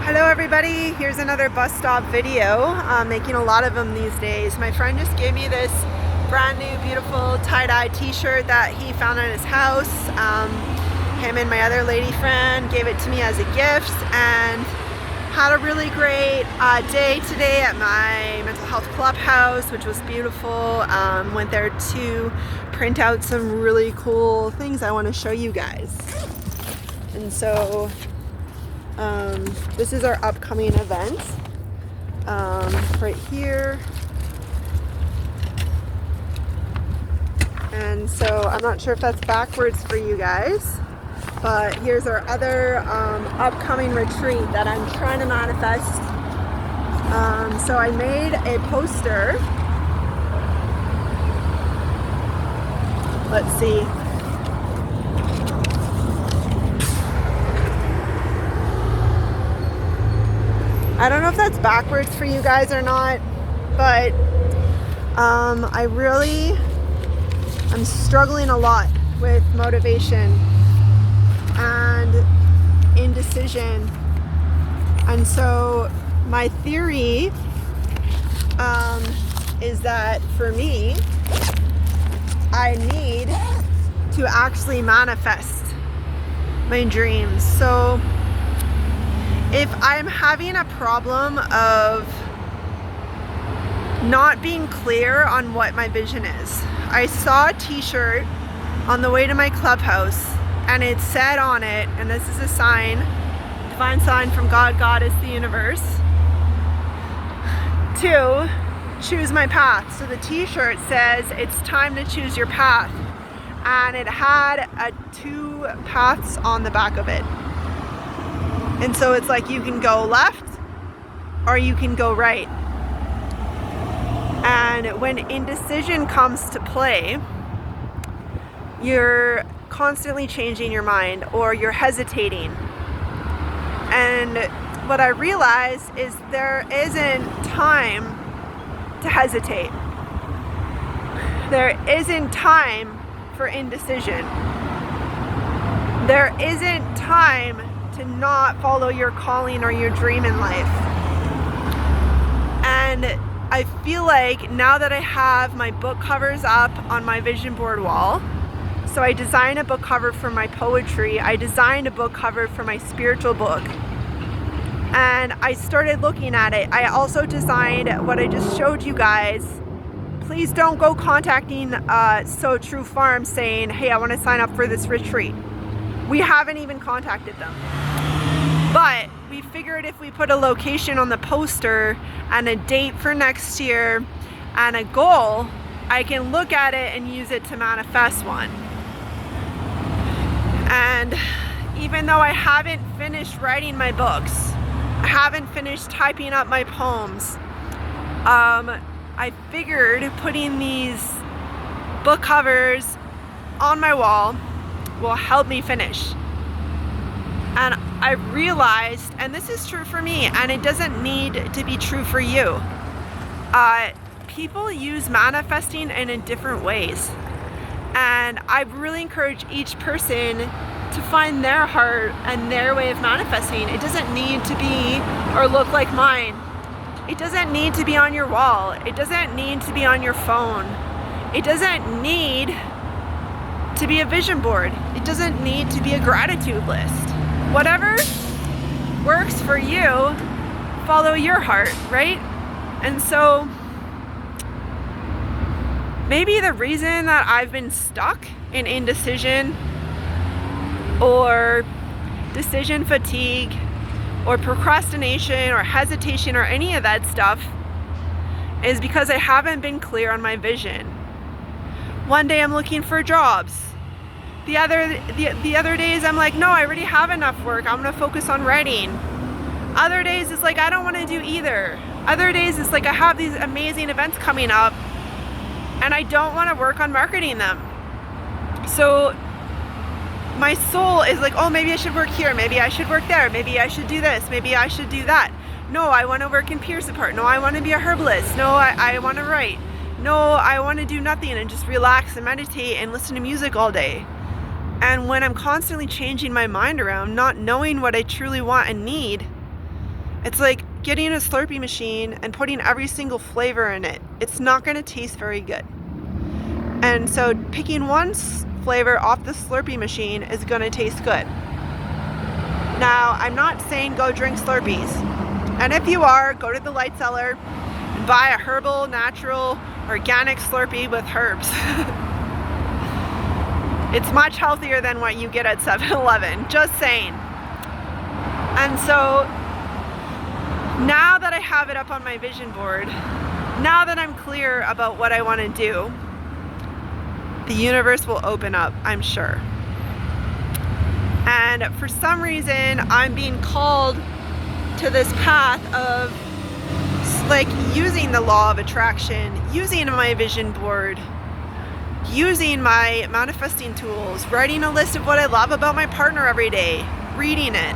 Hello everybody, here's another bus stop video. I'm making a lot of them these days. My friend just gave me this brand new beautiful tie-dye t-shirt that he found at his house. Him and my other lady friend gave it to me as a gift and had a really great day today at my mental health clubhouse, which was beautiful. Went there to print out some really cool things I want to show you guys. And so this is our upcoming event right here. And so I'm not sure if that's backwards for you guys, but here's our other upcoming retreat that I'm trying to manifest. So I made a poster. Let's see. I don't know if that's backwards for you guys or not, but I'm struggling a lot with motivation and indecision. And so my theory is that for me, I need to actually manifest my dreams. So if I'm having a problem of not being clear on what my vision is, I saw a t-shirt on the way to my clubhouse and it said on it, and this is a sign, divine sign from God, Goddess, the universe, to choose my path. So the t-shirt says it's time to choose your path, and it had two paths on the back of it. And so it's like you can go left or you can go right. And when indecision comes to play, you're constantly changing your mind or you're hesitating. And what I realized is there isn't time to hesitate. There isn't time for indecision. There isn't time to not follow your calling or your dream in life. And I feel like now that I have my book covers up on my vision board wall, so I designed a book cover for my poetry, I designed a book cover for my spiritual book, and I started looking at it. I also designed what I just showed you guys. Please don't go contacting So True Farm saying, hey, I want to sign up for this retreat. We haven't even contacted them. But we figured if we put a location on the poster and a date for next year and a goal, I can look at it and use it to manifest one. And even though I haven't finished writing my books, I haven't finished typing up my poems, I figured putting these book covers on my wall will help me finish. And I realized, and this is true for me, and it doesn't need to be true for you, people use manifesting in different ways. And I really encourage each person to find their heart and their way of manifesting. It doesn't need to be or look like mine. It doesn't need to be on your wall. It doesn't need to be on your phone. It doesn't need to be a vision board. It doesn't need to be a gratitude list. Whatever works for you, follow your heart, right? And so maybe the reason that I've been stuck in indecision or decision fatigue or procrastination or hesitation or any of that stuff is because I haven't been clear on my vision. One day I'm looking for jobs. The other days I'm like, no, I already have enough work. I'm gonna focus on writing. Other days it's like, I don't wanna do either. Other days it's like, I have these amazing events coming up and I don't wanna work on marketing them. So my soul is like, oh, maybe I should work here. Maybe I should work there. Maybe I should do this. Maybe I should do that. No, I wanna work in peer support. No, I wanna be a herbalist. No, I wanna write. No, I wanna do nothing and just relax and meditate and listen to music all day. And when I'm constantly changing my mind around, not knowing what I truly want and need, It's like getting a Slurpee machine and putting every single flavor in it. It's not going to taste very good. And so picking one flavor off the Slurpee machine is going to taste good. Now, I'm not saying go drink Slurpees. And if you are, go to the light cellar and buy a herbal, natural, organic Slurpee with herbs. It's much healthier than what you get at 7-Eleven, just saying. And so now that I have it up on my vision board, now that I'm clear about what I want to do, the universe will open up, I'm sure. And for some reason, I'm being called to this path of like using the law of attraction, using my vision board, using my manifesting tools, writing a list of what I love about my partner every day, reading it,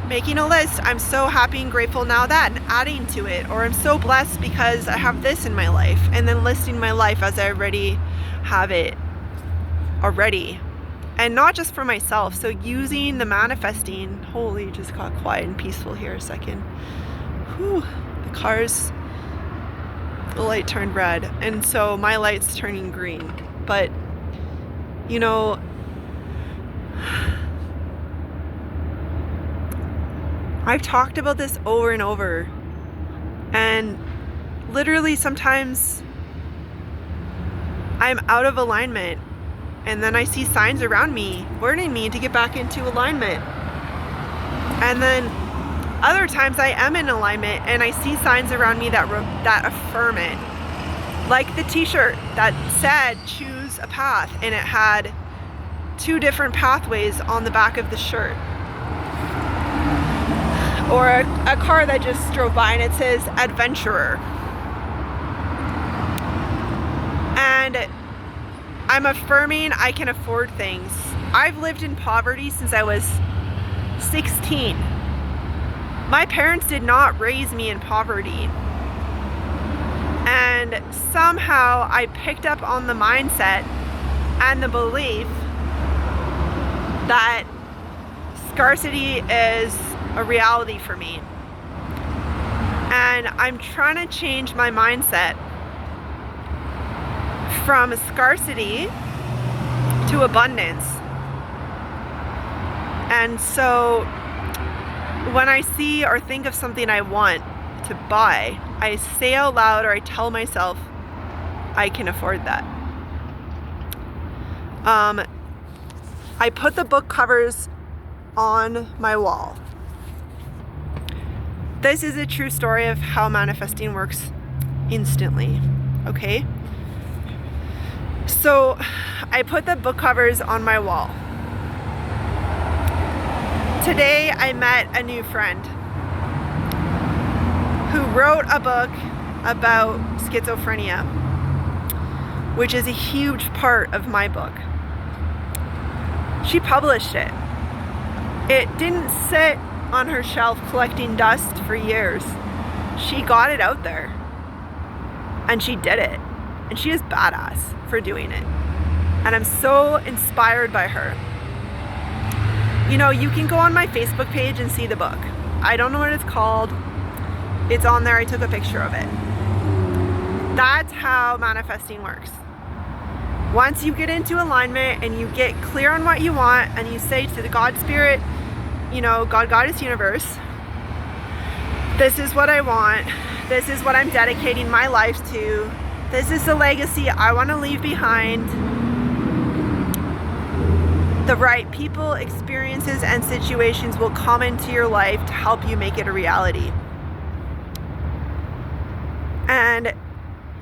making a list. I'm so happy and grateful now that, and adding to it, or I'm so blessed because I have this in my life, and then listing my life as I already have it already. And not just for myself, so using the manifesting. Holy, just got quiet and peaceful here a second. Whew, the light turned red, and so my light's turning green. But, you know, I've talked about this over and over, and literally sometimes I'm out of alignment, and then I see signs around me warning me to get back into alignment. And then other times I am in alignment and I see signs around me that affirm it. Like the t-shirt that said choose a path, and it had 2 different pathways on the back of the shirt. Or a car that just drove by and it says adventurer. And I'm affirming I can afford things. I've lived in poverty since I was 16. My parents did not raise me in poverty. And somehow I picked up on the mindset and the belief that scarcity is a reality for me. And I'm trying to change my mindset from scarcity to abundance. And so when I see or think of something I want to buy, I say out loud, or I tell myself I can afford that. I put the book covers on my wall. This is a true story of how manifesting works instantly, okay? So I put the book covers on my wall. Today I met a new friend who wrote a book about schizophrenia, which is a huge part of my book. She published it. It didn't sit on her shelf collecting dust for years. She got it out there and she did it, and she is badass for doing it, and I'm so inspired by her. You know, you can go on my Facebook page and see the book. I don't know what it's called. It's on there. I took a picture of it. That's how manifesting works. Once you get into alignment and you get clear on what you want, and you say to the God Spirit, you know, God, Goddess, Universe, this is what I want. This is what I'm dedicating my life to. This is the legacy I want to leave behind. The right people, experiences, and situations will come into your life to help you make it a reality. And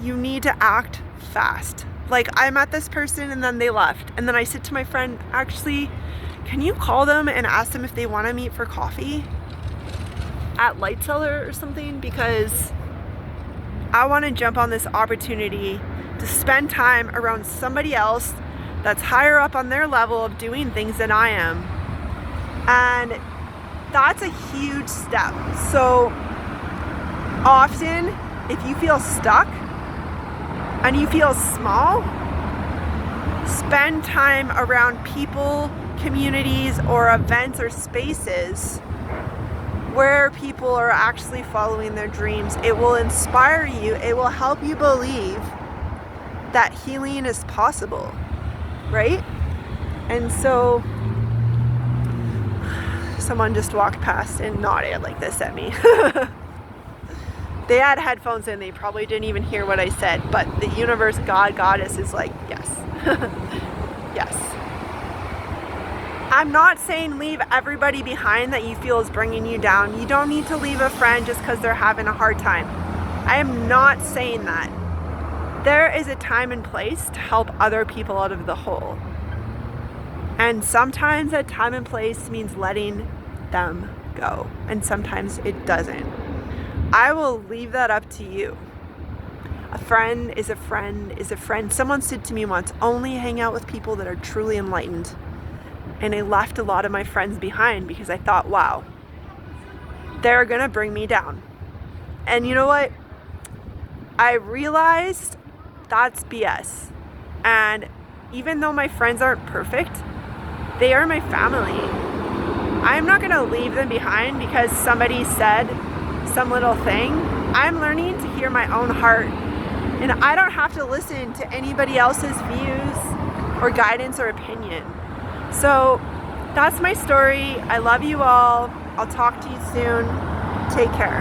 you need to act fast. Like, I met this person and then they left. And then I said to my friend, actually, can you call them and ask them if they want to meet for coffee at Light Cellar or something? Because I want to jump on this opportunity to spend time around somebody else that's higher up on their level of doing things than I am. And that's a huge step. So often, if you feel stuck and you feel small, spend time around people, communities, or events or spaces where people are actually following their dreams. It will inspire you. It will help you believe that healing is possible, right? And so someone just walked past and nodded like this at me. They had headphones in, they probably didn't even hear what I said, but the universe, God, Goddess is like, yes. Yes. I'm not saying leave everybody behind that you feel is bringing you down. You don't need to leave a friend just because they're having a hard time. I am not saying that. There is a time and place to help other people out of the hole. And sometimes that time and place means letting them go. And sometimes it doesn't. I will leave that up to you. A friend is a friend is a friend. Someone said to me once, only hang out with people that are truly enlightened. And I left a lot of my friends behind because I thought, wow, they're gonna bring me down. And you know what? I realized that's BS. And even though my friends aren't perfect, they are my family. I'm not gonna leave them behind because somebody said some little thing. I'm learning to hear my own heart, and I don't have to listen to anybody else's views or guidance or opinion. So that's my story. I love you all. I'll talk to you soon. Take care.